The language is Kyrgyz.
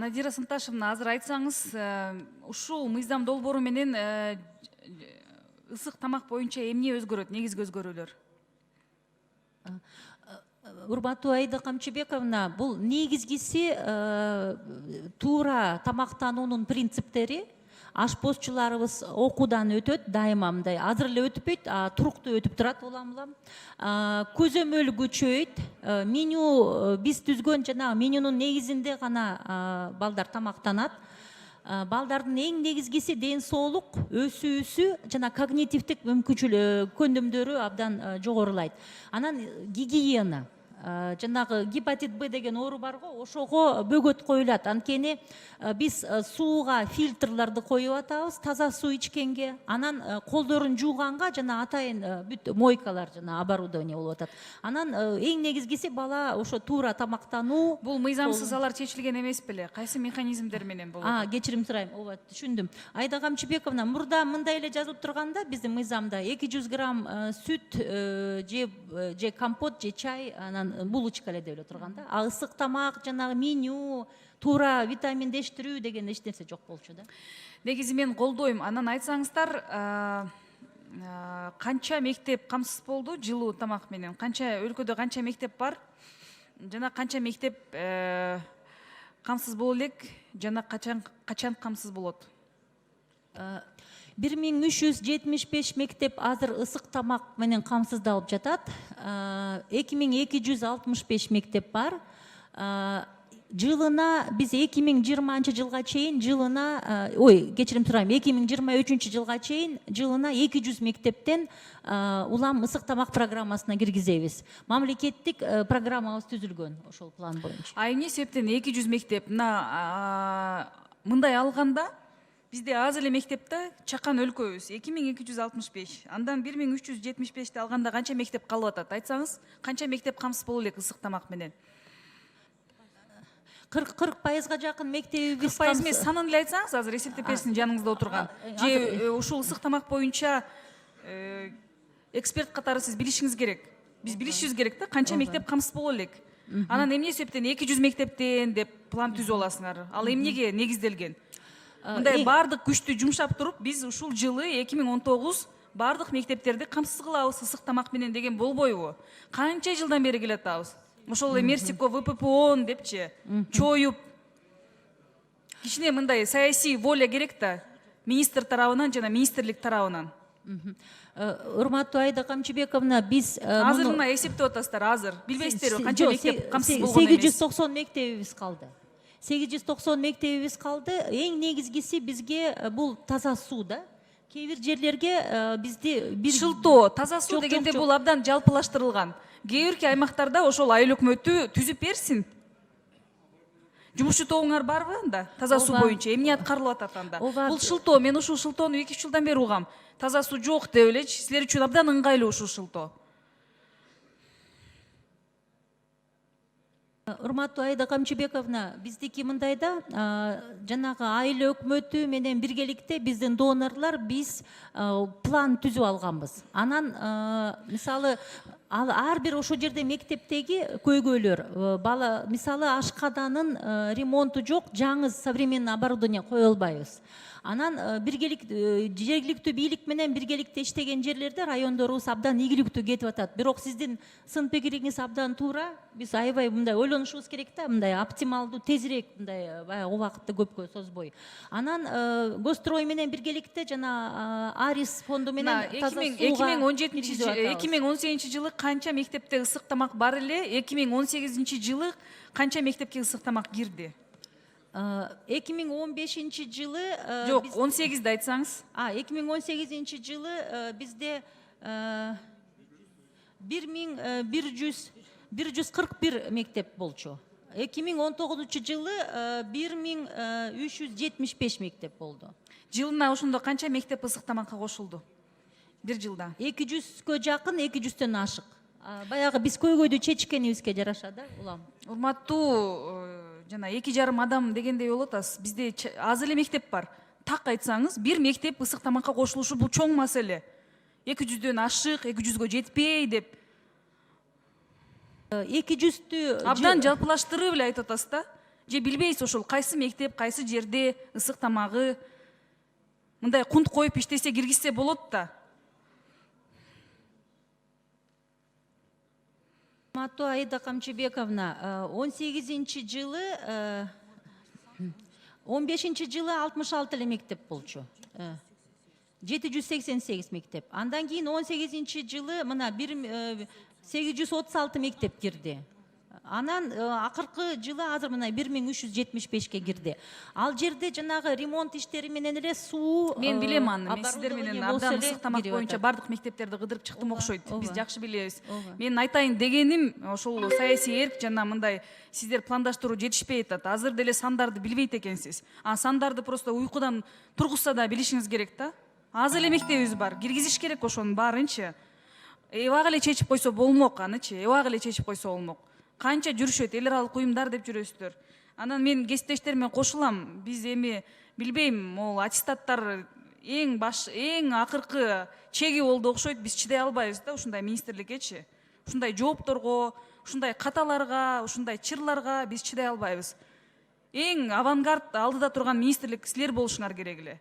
Надира Сынташевна, азыр айтсаңыз, ушул мыйзам долбоору менен ысык тамак боюнча эмне өзгөрөт, негизги өзгөрүүлөр? Урматтуу Аида Камчыбековна, бул негизгиси туура тамактануунун принциптери ашпозчуларыбыз окуудан өтөт, дайыма мындай азыр эле өтпөйт, туруктуу өтүп турат уламлам. Көзөмөл күчөйт. Меню биз түзгөн жана менюнун негизинде гана балдар тамактанат. Балдардын эң негизгиси ден соолук, өсүүсү жана когнитивдик көндүмдөрү абдан жогорулайт. Анан гигиена, жанагы гепатит Б деген оору бар го, ошого бөгөт коюлат. Анткени биз сууга фильтрларды коюп атабыз, таза суу ичкенге, анан колдорун жууганга жана атайын бүт мойкалар жана оборудование болуп атат. Анан эң негизгиси бала ошо туура тамактануу. Бул мыйзамсыз алар чечилген эмес беле? Кайсы механизмдер менен болот? Кечирим сурайм, ооба, түшүндүм. Айда Камчыбековна, мурда мындай эле жазылып турганда, биздин мыйзамда 200 грамм сүт же компот же чай, анан булочка эле деп эле турганда, ысык тамак, жанагы меню, туура витаминдештирүү деген эч нерсе жок болчу да. Негизи мен колдойм. Анан айтсаңыздар, канча мектеп камсыз болду жылуу тамак менен? Канча өлкөдө канча мектеп бар? Жана канча мектеп камсыз боло элек, жана качан камсыз болот? 1375 мектеп азыр ысык тамак менен камсыздалып жатат. 2265 мектеп бар. Жылына биз 2020 жылга чейин кечирим сурайм, 2023 жылга чейин жылына 200 мектептен улам ысык тамак программасына киргизебиз. Мамлекеттик программабыз түзүлгөн ошол план боюнча. Эмне себептен 200 мектеп? Мындай алганда бизде аз эле мектепте чакан өлкөбүз 2265, андан 1375 алганда канча мектеп калып атат? Айтсаңыз, канча мектеп камсыз боло элек ысык тамак менен? 40%га жакын мектебибиз. 40% эмес, санын эле айтсаңыз, азыр эсептеп берсин жаныңызда отурган. Же ушул ысык тамак боюнча эксперт катары сиз билишиңиз керек. Биз билишибиз керек да, канча мектеп камсыз боло элек. Анан эмне себептен 200 мектептен деп план түзүп аласыңар? Ал эмнеге негизделген? Мындай бардык күчтү жумшап туруп, биз ушул жылы 2019 бардык мектептерди камсыз кылабыз ысык тамак менен деген болбойбу? Канча жылдан бери келатабыз? Ошол Мерсико, ВППОн депчи, чоюп. Кичине мындай саясий воля керек да, министр тарабынан жана министрлик тарабынан. Урматтуу Аида Камчыбековна, биз азыр мына эсептеп атасыздар, азыр билбейсиздерби канча мектеп камсыз болгон эмес? 890 мектебибиз калды. 890 мектебибиз калды. Эң негизгиси бизге бул таза суу да. Кээ бир жерлерге бизде шылтоо, таза суу дегенде бул абдан жалпылаштырылган. Кээ бирки аймактарда ошол айыл өкмөтү түзүп берсин. Жумушчу тобуңар барбы анда? Таза суу боюнча эмне аткарылып атат анда? Бул шылтоо, мен ушул шылтоону 2 жылдан бери угам. Таза суу жок деп элечи, силер үчүн абдан ыңгайлуу ушул шылтоо. Урматтуу Аида Камчыбековна, биздики мындайда, жанагы айыл өкмөтү менен биргеликте биздин донорлор биз план түзүп алганбыз. Анан мисалы ар бир ошол жерде мектептеги көйгөйлөр, бала мисалы ашкаданын ремонту жок, жаңы современный оборудование кое албайбыз. Анан жергиликтүү бийлик менен биргеликте иштеген жерлерде райондорубуз абдан ийгиликтүү кетип атат. Бирок сиздин сын пикириңиз абдан туура. Биз аябай мындай ойлонушубуз керек да, мындай оптималдуу, тезирээк мындай убакытты көпкө созбой. Анан Гострой менен биргеликте жана Арис фонду менен таза сууга 2018 жылы канча мектепте ысык тамак бар эле? 2018 жылы канча мектепке ысык тамак кирди? 2015 жылы жок, 18-де айтсаңыз. 2018 жылы бизде 1141 мектеп болчу. 2019 жылы 1375 мектеп болду. Жылына ошондо канча мектеп ысык тамакка кошулду? Бир жылда 200-кө жакын, 200-төн ашык. Баягы биз көйгөйдү чечкенибизге жараша да, улам. Урматтуу жана 2,5 адам дегендей болот атасыз. Бизде аз эле мектеп бар. Так айтсаңыз, бир мектеп ысык тамакка кошулушу бул чоң маселе. 200дөн ашык, 200гө жетпей деп. 200-түү абдан жалпылаштырып эле айтып атасыз да. же билбейсиз ошол кайсы мектеп кайсы жерде ысык тамагы мындай кунт коюп иштесе киргизсе болот да. Мату Аида Камчыбековна, 18 жылы 15 жылы 66 эле мектеп болчу. 788 мектеп. Андан кийин 18 жылы мына 836 мектеп кирди. Анан акыркы жылы азыр мына 1375ке кирди. Ал жерде жанагы ремонт иштери менен эле суу. Мен билем аны. Мен сиздер менен абдан ысык тамак боюнча бардык мектептерди кыдырып чыктым окшойт. Биз жакшы билебиз. Мен айтайын дегеним ошол саясий эрк жана мындай сиздер пландаштыруу жетишпей атат. Азыр деле сандарды билбейт экенсиз. Сандарды просто уйкудан тургузса да билишиңиз керек да. Аз эле мектебибиз бар. Киргизиш керек ошонун баарынчы. Эбак эле чечип койсо болмок анычы. Эбак эле чечип койсо болмок. Канча жүрүшөт эл аралык уюмдар деп жүрөсүздөр. Анан мен кесиптештериме кошулам. Биз эми билбейм, могул аттестаттар эң акыркы чеги болду окшойт. Биз чыдай албайбыз да ушундай министрликкечи. Ушундай жоопторго, ушундай каталарга, ушундай чырларга биз чыдай албайбыз. Эң авангард алдыда турган министрлик силер болушуңар керек эле.